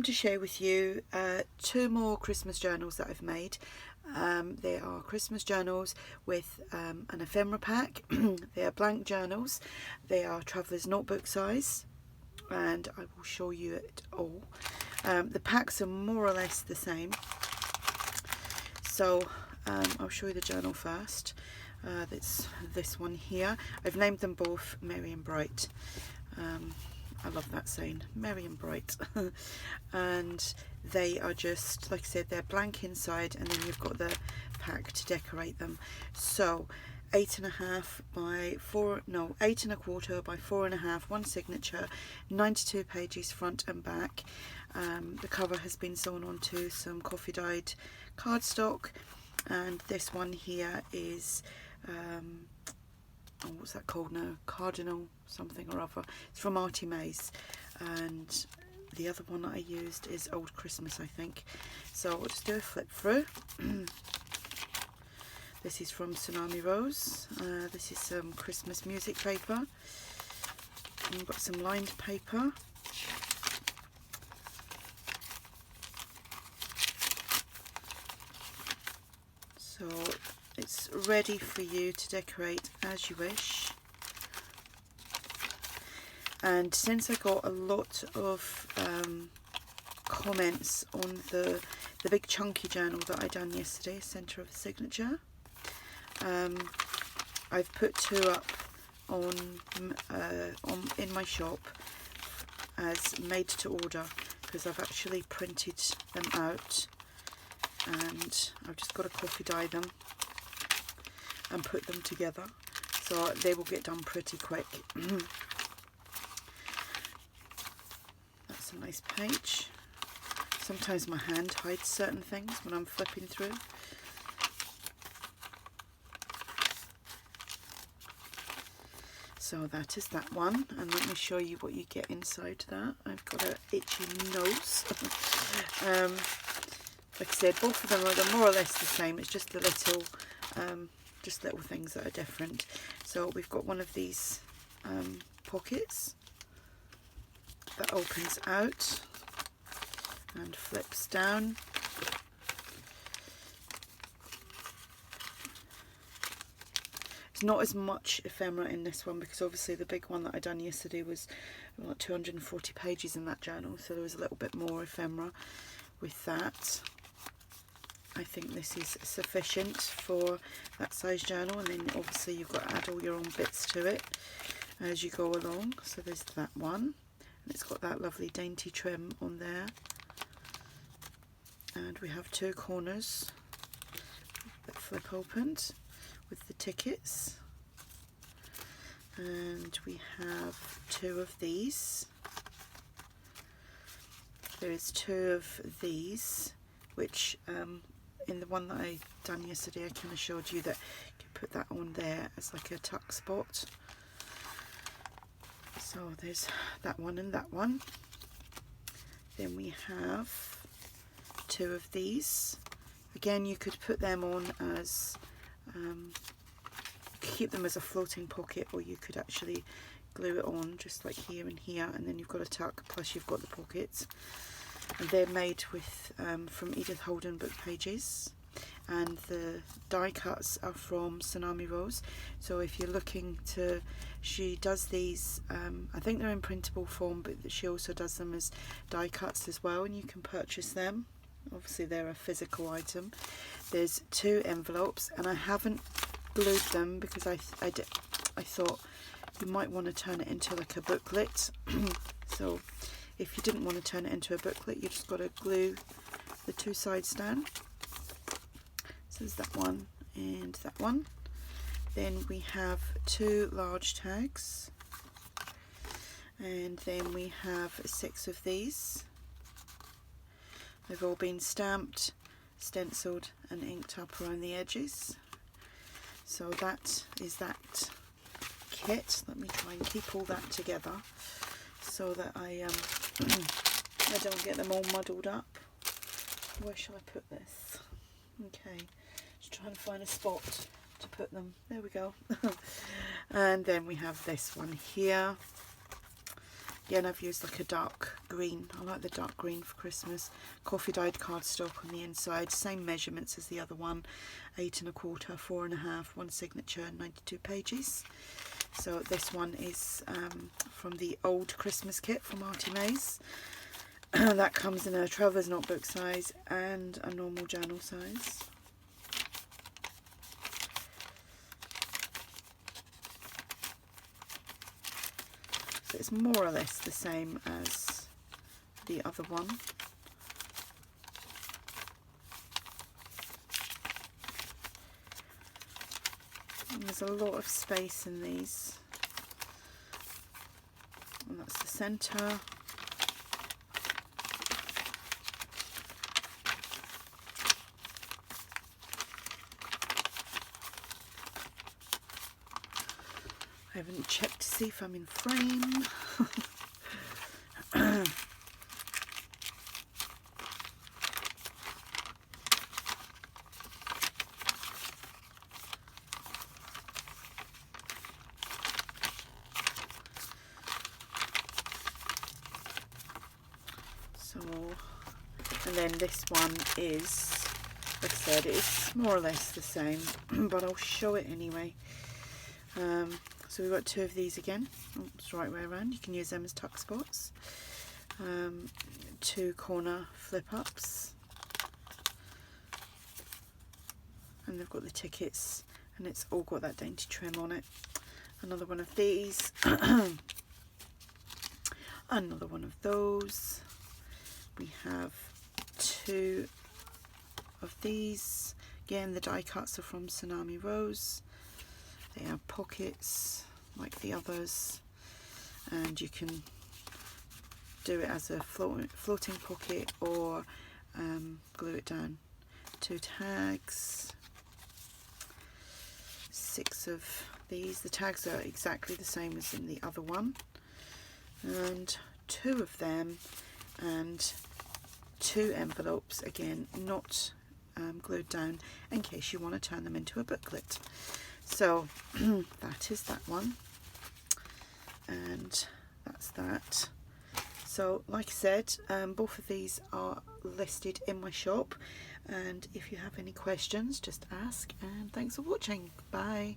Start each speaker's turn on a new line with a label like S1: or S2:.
S1: To share with you two more Christmas journals that I've made. They are Christmas journals with an ephemera pack. They are blank journals. They are traveller's notebook size, and I will show you it all. The packs are more or less the same, so I'll show you the journal first. That's this one here. I've named them both Merry and Bright. I love that saying, merry and bright. And they are just, like I said, they're blank inside, and then you've got the pack to decorate them. So 8.5 by 4, no, 8 1/4 by 4.5, one signature, 92 pages front and back. The cover has been sewn onto some coffee dyed cardstock, and this one here is oh, what's that called now? Cardinal something or other. It's from ARTYmaze, and the other one that I used is Old Christmas, I think. So I'll just do a flip through. This is from Tsunami Rose. This is some Christmas music paper. And we've got some lined paper. So it's ready for you to decorate as you wish. And since I got a lot of comments on the big chunky journal that I done yesterday, Centre of a Signature, I've put two up on in my shop as made to order, because I've actually printed them out, and I've just got to coffee dye them and put them together, so they will get done pretty quick. That's a nice page. Sometimes my hand hides certain things when I'm flipping through. So that is that one, and let me show you what you get inside that. I've got an itchy nose. Like I said, both of them are more or less the same. It's just the little little things that are different. So we've got one of these pockets that opens out and flips down. It's not as much ephemera in this one, because obviously the big one that I done yesterday was like 240 pages in that journal, so there was a little bit more ephemera with that. I think this is sufficient for that size journal, and then obviously you've got to add all your own bits to it as you go along. So there's that one, and it's got that lovely dainty trim on there. And we have two corners that flip opened with the tickets, and we have two of these. There is two of these, which in the one that I done yesterday I kind of showed you that you can put that on there as like a tuck spot. So there's that one and that one. Then we have two of these. Again, you could put them on as keep them as a floating pocket, or you could actually glue it on just like here and here, and then you've got a tuck, plus you've got the pockets. And they're made with from Edith Holden book pages, and the die cuts are from Tsunami Rose. So if you're looking to, she does these, I think they're in printable form, but she also does them as die cuts as well, and you can purchase them. Obviously they're a physical item. There's two envelopes, and I haven't glued them because I thought you might want to turn it into like a booklet. So if you didn't want to turn it into a booklet, you just got to glue the two sides down. So there's that one and that one. Then we have two large tags, and then we have 6 of these. They've all been stamped, stenciled and inked up around the edges. So that is that kit. Let me try and keep all that together so that I don't get them all muddled up. Where shall I put this? Okay, just trying to find a spot to put them. There we go. And then we have this one here. Again, I've used like a dark green. I like the dark green for Christmas. Coffee dyed cardstock on the inside. Same measurements as the other one. 8 1/4, 4 1/2, one signature, 92 pages. So this one is from the old Christmas kit from ARTYmaze. That comes in a traveller's notebook size and a normal journal size. So it's more or less the same as the other one. And there's a lot of space in these. And that's the centre. I haven't checked to see if I'm in frame. So, and then this one is, like I said, it's more or less the same, but I'll show it anyway. So we've got 2 of these again. It's the right way around. You can use them as tuck spots. 2 corner flip ups, and they've got the tickets, and it's all got that dainty trim on it. Another one of these. Another one of those. We have 2 of these. Again, the die cuts are from Tsunami Rose. They have pockets like the others, and you can do it as a floating pocket or glue it down. 2 tags, 6 of these. The tags are exactly the same as in the other one, and 2 of them, and 2 envelopes, again not glued down, in case you want to turn them into a booklet. So that is that one, and that's that. So like I said, both of these are listed in my shop, and if you have any questions, just ask, and thanks for watching. Bye.